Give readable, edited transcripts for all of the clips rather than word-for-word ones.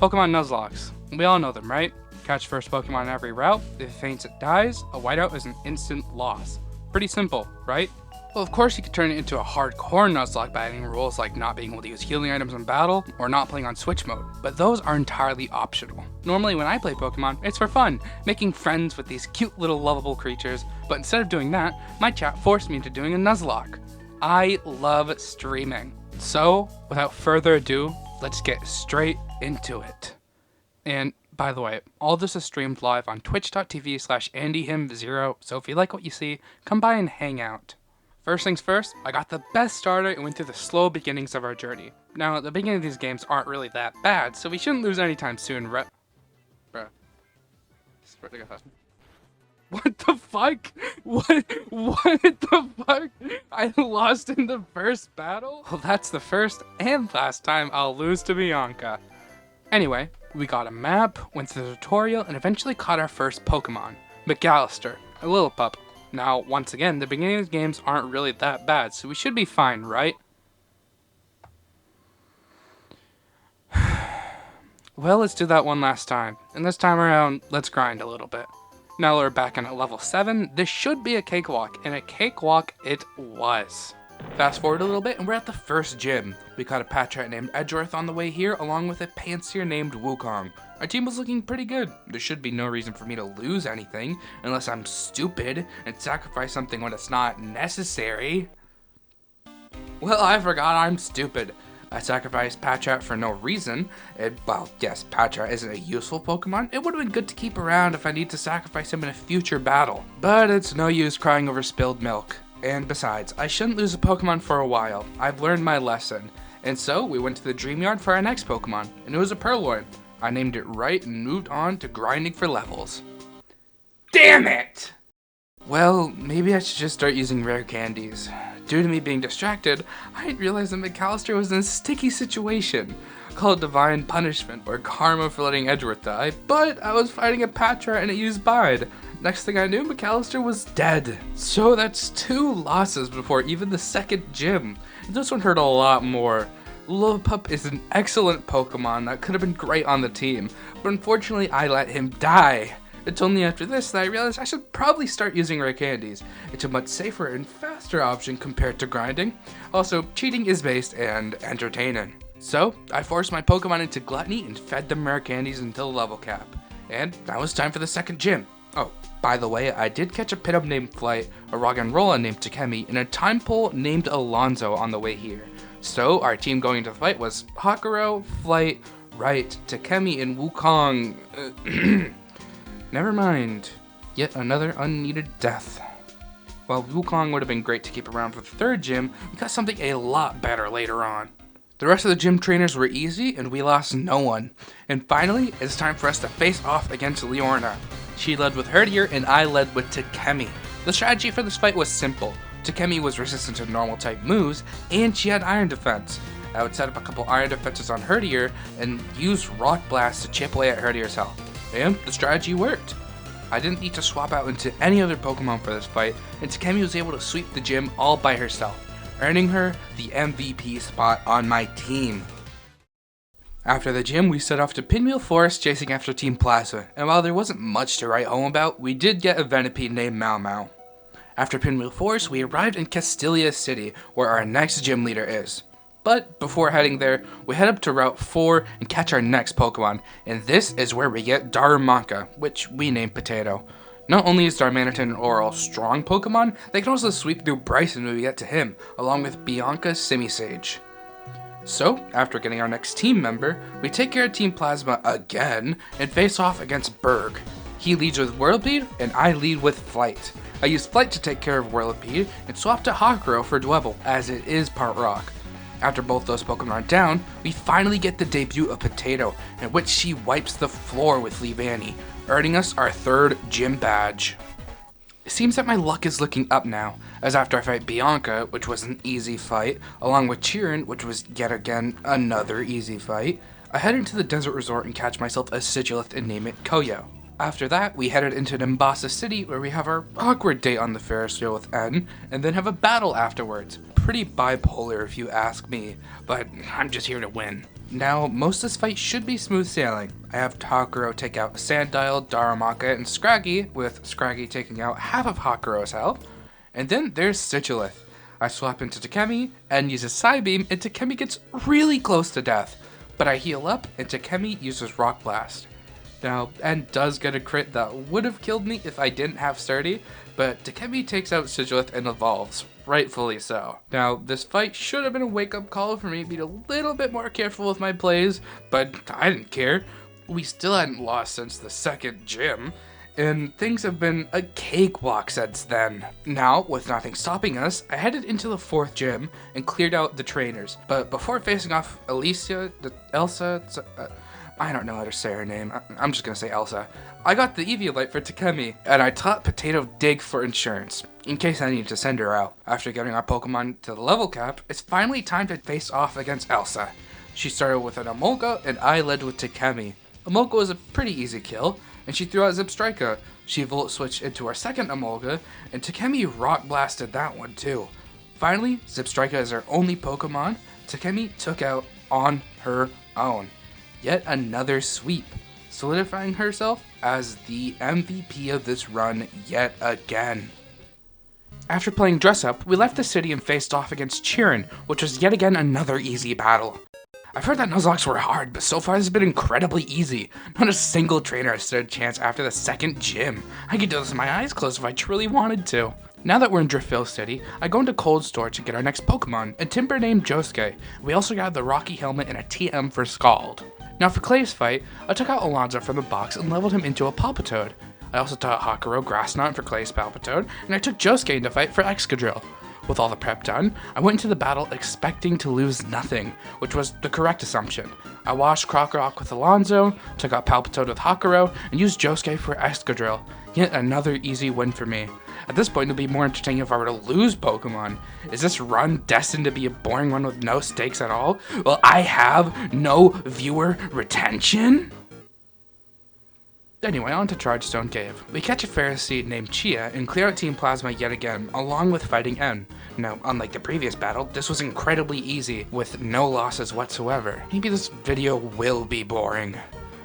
Pokemon Nuzlocks. We all know them, right? Catch first Pokemon in every route. If it faints, it dies. A whiteout is an instant loss. Pretty simple, right? Well, of course you could turn it into a hardcore Nuzlocke by adding rules like not being able to use healing items in battle or not playing on Switch mode, but those are entirely optional. Normally when I play Pokemon, it's for fun, making friends with these cute little lovable creatures, but instead of doing that, my chat forced me into doing a Nuzlocke. I love streaming. So, without further ado, let's get straight into it. And by the way, all this is streamed live on twitch.tv/AndyHim0, so if you like what you see, come by and hang out. First things first, I got the best starter and went through the slow beginnings of our journey. Now, the beginning of these games aren't really that bad, so we shouldn't lose any time soon, Bruh. What the fuck? What the fuck? I lost in the first battle? Well, that's the first and last time I'll lose to Bianca. Anyway, we got a map, went through the tutorial, and eventually caught our first Pokemon, McAllister, a little pup. Now, once again, the beginning of the games aren't really that bad, so we should be fine, right? Well, let's do that one last time. And this time around, let's grind a little bit. Now we're back in at level 7. This should be a cakewalk, and a cakewalk it was. Fast forward a little bit, and we're at the first gym. We caught a Patrat named Edgeworth on the way here, along with a Panseer named Wukong. Our team was looking pretty good. There should be no reason for me to lose anything, unless I'm stupid and sacrifice something when it's not necessary. Well, I forgot I'm stupid. I sacrificed Patrat for no reason. Well, yes, Patrat isn't a useful Pokemon. It would have been good to keep around if I need to sacrifice him in a future battle. But it's no use crying over spilled milk. And besides, I shouldn't lose a Pokemon for a while. I've learned my lesson. And so, we went to the Dream Yard for our next Pokemon, and it was a Purloin. I named it right and moved on to grinding for levels. Damn it! Well, maybe I should just start using rare candies. Due to me being distracted, I didn't realize that McAllister was in a sticky situation. Called divine punishment or karma for letting Edgeworth die, but I was fighting a Patrat and it used Bide. Next thing I knew, McAllister was dead. So that's 2 losses before even the second gym. This one hurt a lot more. Lillipup is an excellent Pokemon that could have been great on the team, but unfortunately I let him die. It's only after this that I realized I should probably start using rare candies. It's a much safer and faster option compared to grinding. Also, cheating is based and entertaining. So, I forced my Pokemon into gluttony and fed them rare candies until level cap. And now it's time for the second gym. Oh, by the way, I did catch a Pidum named Flight, a Roggenrola named Takemi, and a Timepole named Alonzo on the way here. So, our team going into the fight was Hakuro, Flight, Wright, Takemi, and Wukong. Never mind. Yet another unneeded death. While Wukong would have been great to keep around for the third gym, we got something a lot better later on. The rest of the gym trainers were easy, and we lost no one. And finally, it's time for us to face off against Leorna. She led with Herdier, and I led with Takemi. The strategy for this fight was simple. Takemi was resistant to normal type moves, and she had Iron Defense. I would set up a couple Iron Defenses on Herdier, and use Rock Blast to chip away at Herdier's health. And the strategy worked. I didn't need to swap out into any other Pokemon for this fight, and Takemi was able to sweep the gym all by herself, earning her the MVP spot on my team. After the gym, we set off to Pinwheel Forest chasing after Team Plasma, and while there wasn't much to write home about, we did get a Venipede named Mau Mau. After Pinwheel Forest, we arrived in Castilia City, where our next gym leader is. But before heading there, we head up to Route 4 and catch our next Pokemon, and this is where we get Darumaka, which we named Potato. Not only is Darmanitan an overall strong Pokemon, they can also sweep through Bryson when we get to him, along with Bianca's Simisage. So, after getting our next team member, we take care of Team Plasma again, and face off against Berg. He leads with Whirlipede, and I lead with Flight. I use Flight to take care of Whirlipede, and swap to Hakuro for Dwebble, as it is part rock. After both those Pokemon are down, we finally get the debut of Potato, in which she wipes the floor with Leavanny, earning us our 3rd gym badge. It seems that my luck is looking up now, as after I fight Bianca, which was an easy fight, along with Chirin, which was yet again another easy fight, I head into the desert resort and catch myself a Sigilith and name it Koyo. After that, we headed into Nimbasa City, where we have our awkward date on the Ferris wheel with N, and then have a battle afterwards. Pretty bipolar if you ask me, but I'm just here to win. Now, most of this fight should be smooth sailing. I have Hakuro take out Sandile, Darumaka, and Scraggy, with Scraggy taking out half of Hakuro's health. And then there's Sigilith. I swap into Takemi and use a Psybeam, and Takemi gets really close to death. But I heal up, and Takemi uses Rock Blast. Now, N does get a crit that would have killed me if I didn't have Sturdy, but Takemi takes out Sigilith and evolves, rightfully so. Now, this fight should have been a wake-up call for me to be a little bit more careful with my plays, but I didn't care. We still hadn't lost since the second gym, and things have been a cakewalk since then. Now, with nothing stopping us, I headed into the fourth gym and cleared out the trainers, but before facing off Elsa, I don't know how to say her name. I'm just gonna say Elsa. I got the Eviolite for Takemi, and I taught Potato Dig for insurance, in case I needed to send her out. After getting our Pokemon to the level cap, it's finally time to face off against Elsa. She started with an Emolga, and I led with Takemi. Emolga was a pretty easy kill, and she threw out Zipstrika. She Volt Switched into our second Emolga, and Takemi Rock Blasted that one too. Finally, Zipstrika is our only Pokemon Takemi took out on her own. Yet another sweep, solidifying herself as the MVP of this run yet again. After playing Dress Up, we left the city and faced off against Chirin, which was yet again another easy battle. I've heard that Nuzlocks were hard, but so far this has been incredibly easy. Not a single trainer has stood a chance after the second gym. I could do this with my eyes closed if I truly wanted to. Now that we're in Driftville City, I go into Cold Storage to get our next Pokemon, a Timber named Josuke. We also got the Rocky Helmet and a TM for Scald. Now for Clay's fight, I took out Alonzo from the box and leveled him into a Palpitoad. I also taught Hakuro Grass Knot for Clay's Palpitoad, and I took Josuke into fight for Excadrill. With all the prep done, I went into the battle expecting to lose nothing, which was the correct assumption. I washed Crocorock with Alonzo, took out Palpitoad with Hakuro, and used Josuke for Excadrill. Yet another easy win for me. At this point, it'll be more entertaining if I were to lose Pokemon. Is this run destined to be a boring one with no stakes at all? Will I have no viewer retention? Anyway, on to Chargestone Cave. We catch a Ferroseed named Chia and clear out Team Plasma yet again, along with fighting N. Now, unlike the previous battle, this was incredibly easy, with no losses whatsoever. Maybe this video will be boring.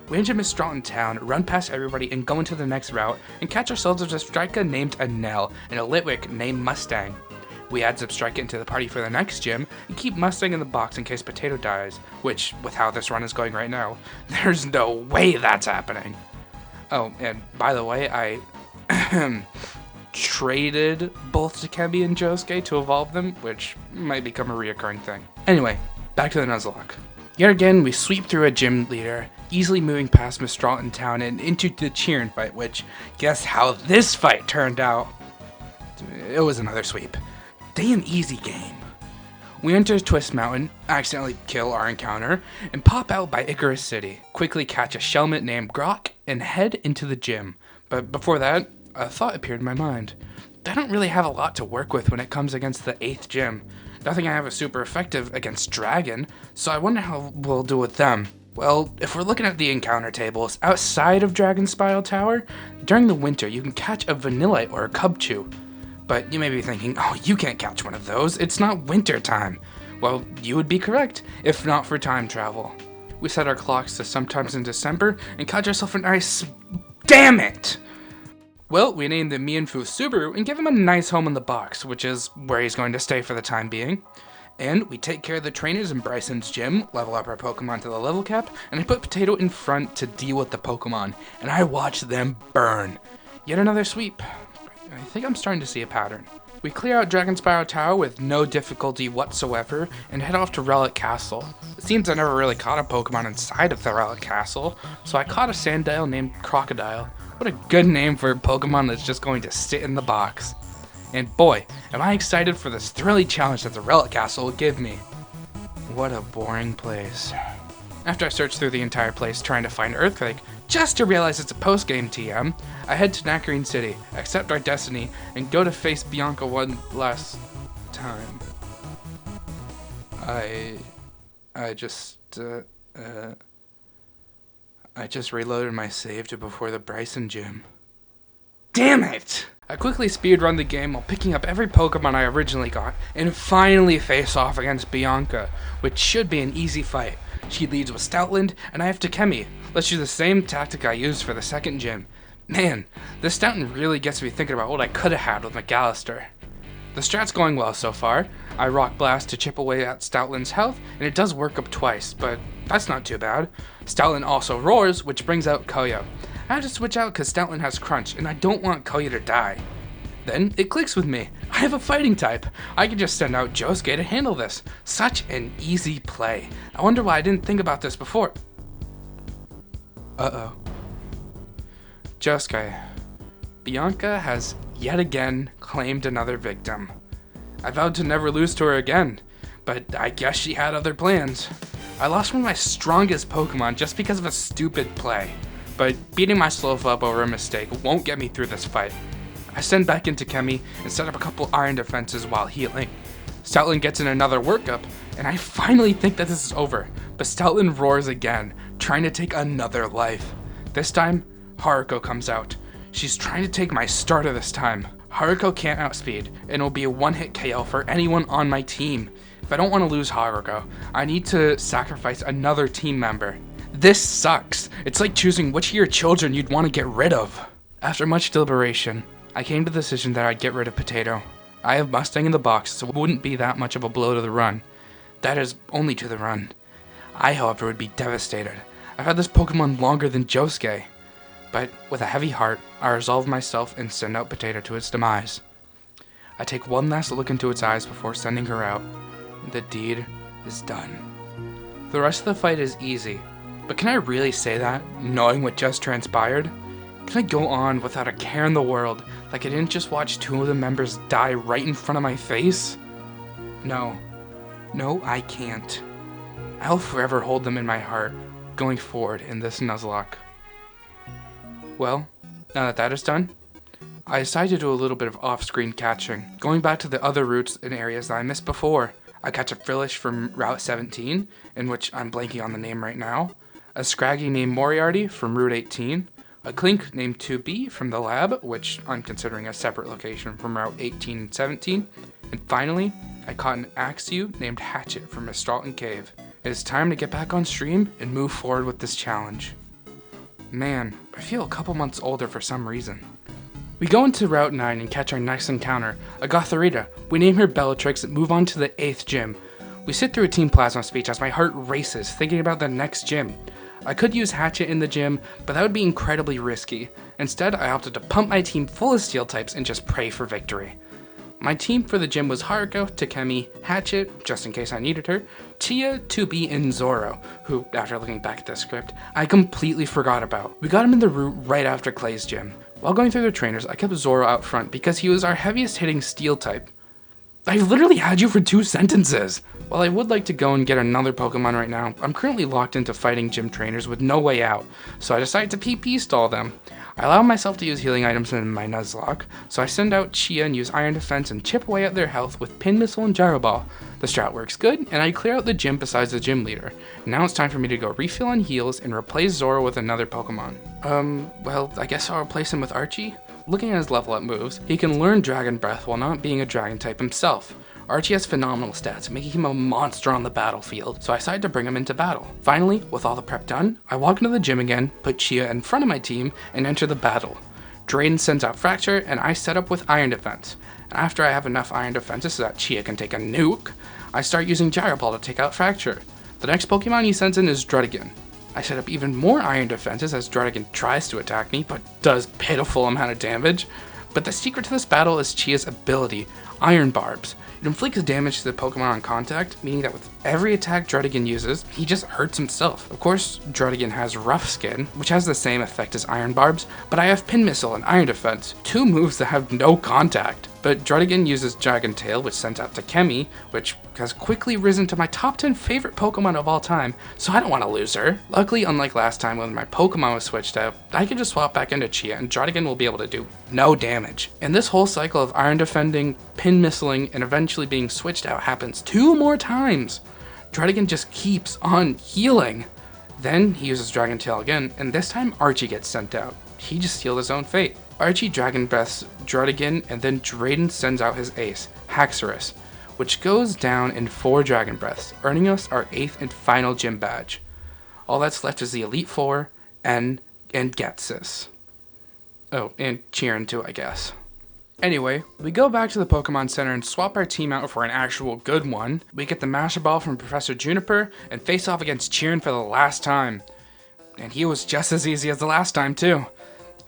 We enter Miss Stroughton Town, run past everybody, and go into the next route, and catch ourselves a Zipstrika named Anel, and a Litwick named Mustang. We add Zipstrika into the party for the next gym, and keep Mustang in the box in case Potato dies, which, with how this run is going right now, there's no way that's happening. Oh, and by the way, I traded both Takemi and Josuke to evolve them, which might become a reoccurring thing. Anyway, back to the Nuzlocke. Yet again, we sweep through a gym leader, easily moving past Miss Stroughton Town and into the Chirin fight, which, guess how this fight turned out? It was another sweep. Damn easy game. We enter Twist Mountain, accidentally kill our encounter, and pop out by Icarus City, quickly catch a Shelmet named Grok, and head into the gym. But before that, a thought appeared in my mind. I don't really have a lot to work with when it comes against the 8th gym. Nothing I have is super effective against Dragon, so I wonder how we'll do with them. Well, if we're looking at the encounter tables, outside of Dragon Spire Tower, during the winter you can catch a Vanillite or a Cubchoo. But you may be thinking, oh, you can't catch one of those, it's not winter time. Well, you would be correct, if not for time travel. We set our clocks to sometimes in December and catch ourselves a nice... Damn it! Well, we named the Mienfoo Subaru and give him a nice home in the box, which is where he's going to stay for the time being. And we take care of the trainers in Bryson's gym, level up our Pokemon to the level cap, and I put Potato in front to deal with the Pokemon, and I watch them burn. Yet another sweep. I think I'm starting to see a pattern. We clear out Dragon Spire Tower with no difficulty whatsoever and head off to Relic Castle. It seems I never really caught a Pokemon inside of the Relic Castle, so I caught a Sandile named Crocodile. What a good name for a Pokemon that's just going to sit in the box. And boy, am I excited for this thrilling challenge that the Relic Castle will give me. What a boring place. After I search through the entire place trying to find Earthquake, just to realize it's a post-game TM, I head to Nacrene City, accept our destiny, and go to face Bianca one last time. I just reloaded my save to before the Bryson gym. Damn it! I quickly speedrun the game while picking up every Pokemon I originally got, and finally face off against Bianca, which should be an easy fight. She leads with Stoutland, and I have Takemi. Let's use the same tactic I used for the second gym. Man, this Stoutland really gets me thinking about what I could have had with McAllister. The strat's going well so far. I Rock Blast to chip away at Stoutland's health, and it does work up twice, but that's not too bad. Stoutland also roars, which brings out Koya. I had to switch out because Stoutland has Crunch, and I don't want Koya to die. Then it clicks with me. I have a fighting type. I can just send out Josuke to handle this. Such an easy play. I wonder why I didn't think about this before. Uh-oh. Josuke. Bianca has yet again claimed another victim. I vowed to never lose to her again, but I guess she had other plans. I lost one of my strongest Pokemon just because of a stupid play, but beating myself up over a mistake won't get me through this fight. I send back into Takemi and set up a couple iron defenses while healing. Stoutland gets in another workup, and I finally think that this is over, but Stoutland roars again, trying to take another life. This time, Haruko comes out. She's trying to take my starter this time. Haruko can't outspeed, and it'll be a one-hit KO for anyone on my team. If I don't want to lose Haruko, I need to sacrifice another team member. This sucks. It's like choosing which of your children you'd want to get rid of. After much deliberation, I came to the decision that I'd get rid of Potato. I have Mustang in the box, so it wouldn't be that much of a blow to the run. That is, only to the run. I, however, would be devastated. I've had this Pokemon longer than Josuke. But with a heavy heart, I resolve myself and send out Potato to its demise. I take one last look into its eyes before sending her out. The deed is done. The rest of the fight is easy, but can I really say that, knowing what just transpired? Can I go on without a care in the world, like I didn't just watch two of the members die right in front of my face? No. No, I can't. I'll forever hold them in my heart, going forward in this Nuzlocke. Well, now that that is done, I decided to do a little bit of off-screen catching, going back to the other routes and areas that I missed before. I catch a Frillish from Route 17, in which I'm blanking on the name right now, a Scraggy named Moriarty from Route 18, a Clink named 2B from the lab, which I'm considering a separate location from Route 18 and 17, and finally, I caught an Axew named Hatchet from Mistralton Cave. It is time to get back on stream and move forward with this challenge. Man, I feel a couple months older for some reason. We go into Route 9 and catch our next encounter, a Gothorita. We name her Bellatrix and move on to the 8th gym. We sit through a Team Plasma speech as my heart races, thinking about the next gym. I could use Hatchet in the gym, but that would be incredibly risky. Instead, I opted to pump my team full of Steel types and just pray for victory. My team for the gym was Haruko, Takemi, Hatchet, just in case I needed her, Chia, 2B, and Zoro, who, after looking back at the script, I completely forgot about. We got him in the route right after Clay's gym. While going through the trainers, I kept Zoro out front because he was our heaviest hitting Steel type. I literally had you for 2 sentences! While I would like to go and get another Pokemon right now, I'm currently locked into fighting gym trainers with no way out, so I decided to PP stall them. I allow myself to use healing items in my Nuzlocke, so I send out Chia and use Iron Defense and chip away at their health with Pin Missile and Gyro Ball. The strat works good, and I clear out the gym besides the gym leader. Now it's time for me to go refill on heals and replace Zoro with another Pokemon. Well, I guess I'll replace him with Archie? Looking at his level up moves, he can learn Dragon Breath while not being a Dragon type himself. Archie has phenomenal stats, making him a monster on the battlefield, so I decided to bring him into battle. Finally, with all the prep done, I walk into the gym again, put Chia in front of my team, and enter the battle. Drayden sends out Fracture, and I set up with Iron Defense. And after I have enough Iron Defenses so that Chia can take a nuke, I start using Gyro Ball to take out Fracture. The next Pokemon he sends in is Druddigon. I set up even more Iron Defenses as Druddigon tries to attack me, but does pitiful amount of damage. But the secret to this battle is Chia's ability, Iron Barbs. It inflicts damage to the Pokemon on contact, meaning that with every attack Druddigon uses, he just hurts himself. Of course, Druddigon has Rough Skin, which has the same effect as Iron Barbs, but I have Pin Missile and Iron Defense, 2 moves that have no contact. But Druddigon uses Dragon Tail, which sends out Takemi, which has quickly risen to my top 10 favorite Pokemon of all time, so I don't want to lose her. Luckily, unlike last time when my Pokemon was switched out, I can just swap back into Chia and Druddigon will be able to do no damage. And this whole cycle of Iron Defending, Pin Missiling, and eventually being switched out happens 2 more times. Druddigon just keeps on healing. Then he uses Dragon Tail again, and this time Archie gets sent out. He just sealed his own fate. Archie Dragon Breaths Druddigan, and then Drayden sends out his ace, Haxorus, which goes down in 4 Dragon Breaths, earning us our 8th and final gym badge. All that's left is the Elite Four, N, and Getsis. Oh, and Cheerin too, I guess. Anyway, we go back to the Pokemon Center and swap our team out for an actual good one. We get the Master Ball from Professor Juniper and face off against Cheerin for the last time. And he was just as easy as the last time too.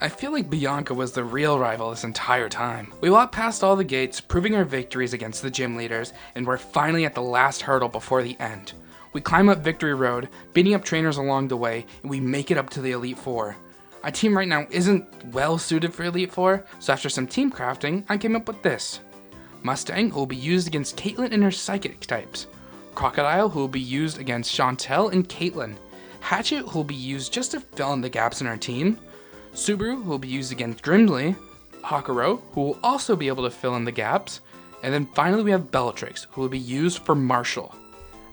I feel like Bianca was the real rival this entire time. We walk past all the gates, proving our victories against the gym leaders, and we're finally at the last hurdle before the end. We climb up Victory Road, beating up trainers along the way, and we make it up to the Elite Four. Our team right now isn't well suited for Elite Four, so after some team crafting, I came up with this. Mustang, who will be used against Caitlyn and her Psychic types. Crocodile, who will be used against Chantel and Caitlyn. Hatchet, who will be used just to fill in the gaps in our team. Subaru, who will be used against Grimsley. Hakuro, who will also be able to fill in the gaps. And then finally we have Bellatrix, who will be used for Marshall.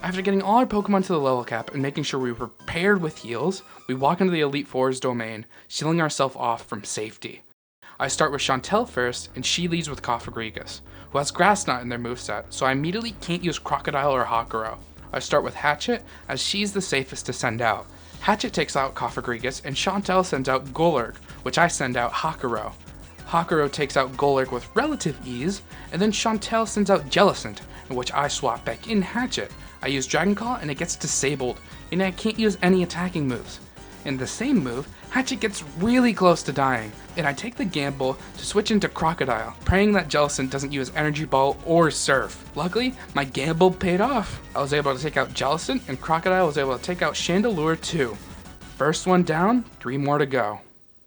After getting all our Pokemon to the level cap and making sure we were prepared with heals, we walk into the Elite Four's domain, sealing ourselves off from safety. I start with Chantel first, and she leads with Cofagrigus, who has Grass Knot in their moveset, so I immediately can't use Crocodile or Hakuro. I start with Hatchet, as she's the safest to send out. Hatchet takes out Cofagrigus, and Chantel sends out Golurk, which I send out Hakuro. Hakuro takes out Golurk with relative ease, and then Chantel sends out Jellicent, in which I swap back in Hatchet. I use Dragon Claw and it gets disabled, and I can't use any attacking moves. In the same move, Hatchet gets really close to dying, and I take the gamble to switch into Crocodile, praying that Jellicent doesn't use Energy Ball or Surf. Luckily, my gamble paid off. I was able to take out Jellicent, and Crocodile was able to take out Chandelure too. First one down, 3 more to go.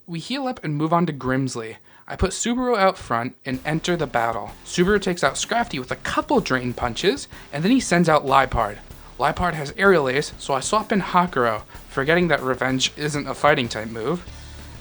We heal up and move on to Grimsley. I put Subaru out front and enter the battle. Subaru takes out Scrafty with a couple Drain Punches, and then he sends out Liepard. Liepard has Aerial Ace, so I swap in Hakuro, forgetting that Revenge isn't a fighting type move.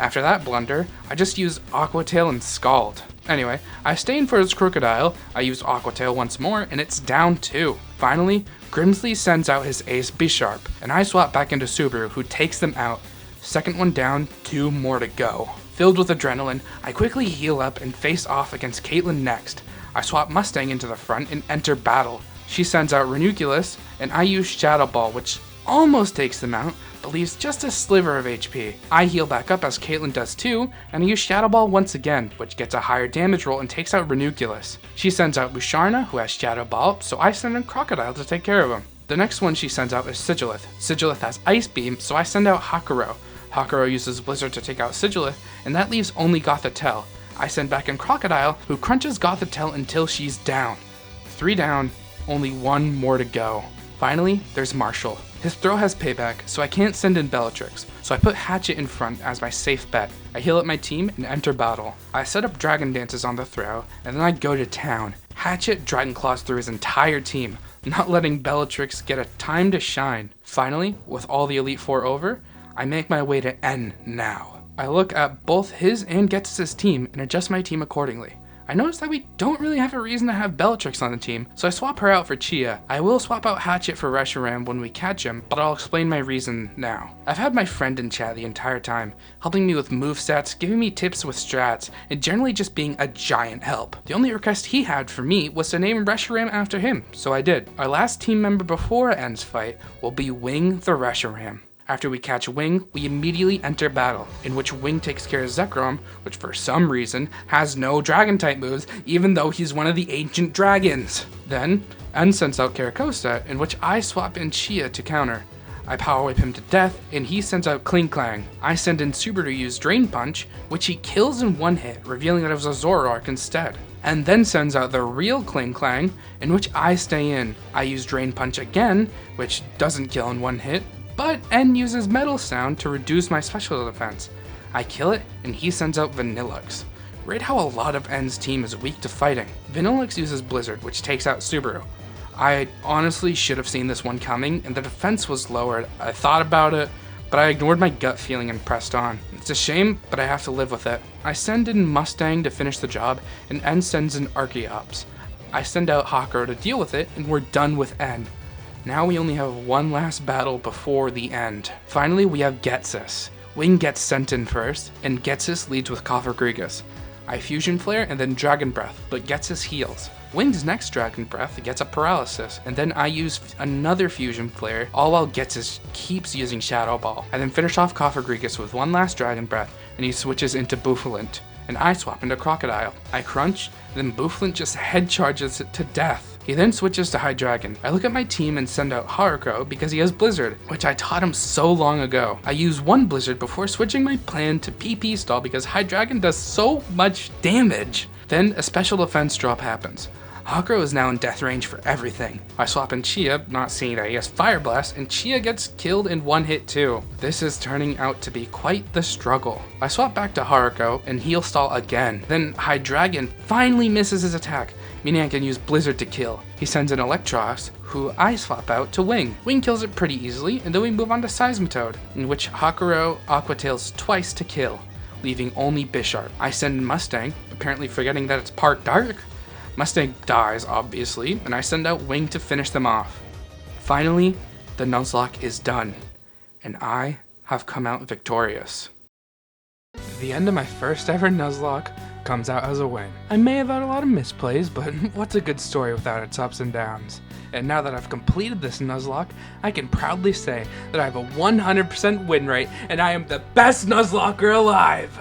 After that blunder, I just use Aqua Tail and Scald. Anyway, I stay in for his Crocodile, I use Aqua Tail once more, and it's down 2. Finally, Grimsley sends out his ace Bisharp, and I swap back into Subaru, who takes them out. Second one down, 2 more to go. Filled with adrenaline, I quickly heal up and face off against Caitlyn next. I swap Mustang into the front and enter battle. She sends out Ranunculus, and I use Shadow Ball, which almost takes them out, but leaves just a sliver of HP. I heal back up as Caitlyn does too, and I use Shadow Ball once again, which gets a higher damage roll and takes out Ranunculus. She sends out Busharna, who has Shadow Ball, so I send in Crocodile to take care of him. The next one she sends out is Sigilith. Sigilith has Ice Beam, so I send out Hakuro. Hakuro uses Blizzard to take out Sigilith, and that leaves only Gothitelle. I send back in Crocodile, who crunches Gothitelle until she's down. 3 down, only 1 more to go. Finally, there's Marshall. His throw has payback, so I can't send in Bellatrix, so I put Hatchet in front as my safe bet. I heal up my team and enter battle. I set up Dragon Dances on the throw, and then I go to town. Hatchet Dragon Claws through his entire team, not letting Bellatrix get a time to shine. Finally, with all the Elite Four over, I make my way to N now. I look at both his and Getsis' team and adjust my team accordingly. I notice that we don't really have a reason to have Bellatrix on the team, so I swap her out for Chia. I will swap out Hatchet for Reshiram when we catch him, but I'll explain my reason now. I've had my friend in chat the entire time, helping me with movesets, giving me tips with strats, and generally just being a giant help. The only request he had for me was to name Reshiram after him, so I did. Our last team member before N's fight will be Wing the Reshiram. After we catch Wing, we immediately enter battle, in which Wing takes care of Zekrom, which for some reason has no Dragon-type moves, even though he's one of the ancient dragons. Then, N sends out Caracosta, in which I swap in Chia to counter. I power whip him to death, and he sends out Kling Clang. I send in Subaru to use Drain Punch, which he kills in 1 hit, revealing that it was a Zoroark instead. And then sends out the real Kling Clang, in which I stay in. I use Drain Punch again, which doesn't kill in 1 hit, but N uses Metal Sound to reduce my special defense. I kill it, and he sends out Vanillux. Rate how a lot of N's team is weak to fighting. Vanillux uses Blizzard, which takes out Subaru. I honestly should have seen this one coming, and the defense was lowered. I thought about it, but I ignored my gut feeling and pressed on. It's a shame, but I have to live with it. I send in Mustang to finish the job, and N sends in Archeops. I send out Hakuro to deal with it, and we're done with N. Now we only have one last battle before the end. Finally, we have Getsis. Wing gets sent in first, and Getsis leads with Cofagrigus. I Fusion Flare and then Dragon Breath, but Getsis heals. Wing's next Dragon Breath gets a Paralysis, and then I use another Fusion Flare, all while Getsis keeps using Shadow Ball. I then finish off Cofagrigus with one last Dragon Breath, and he switches into Bouffalant, and I swap into Crocodile. I Crunch, then Bouffalant just head charges it to death. He then switches to Hydreigon. I look at my team and send out Haruko because he has Blizzard, which I taught him so long ago. I use one Blizzard before switching my plan to PP Stall because Hydreigon does so much damage. Then a special defense drop happens. Hakuro is now in death range for everything. I swap in Chia, not seeing that he has Fire Blast, and Chia gets killed in one hit too. This is turning out to be quite the struggle. I swap back to Haruko and heal stall again. Then Hydreigon finally misses his attack, meaning I can use Blizzard to kill. He sends in Electros, who I swap out to Wing. Wing kills it pretty easily, and then we move on to Seismitoad, in which Hakuro Aqua Tails twice to kill, leaving only Bisharp. I send in Mustang, apparently forgetting that it's part dark. Mustang dies, obviously, and I send out Wing to finish them off. Finally, the Nuzlocke is done, and I have come out victorious. The end of my first ever Nuzlocke comes out as a win. I may have had a lot of misplays, but what's a good story without its ups and downs? And now that I've completed this Nuzlocke, I can proudly say that I have a 100% win rate, and I am the best Nuzlocker alive!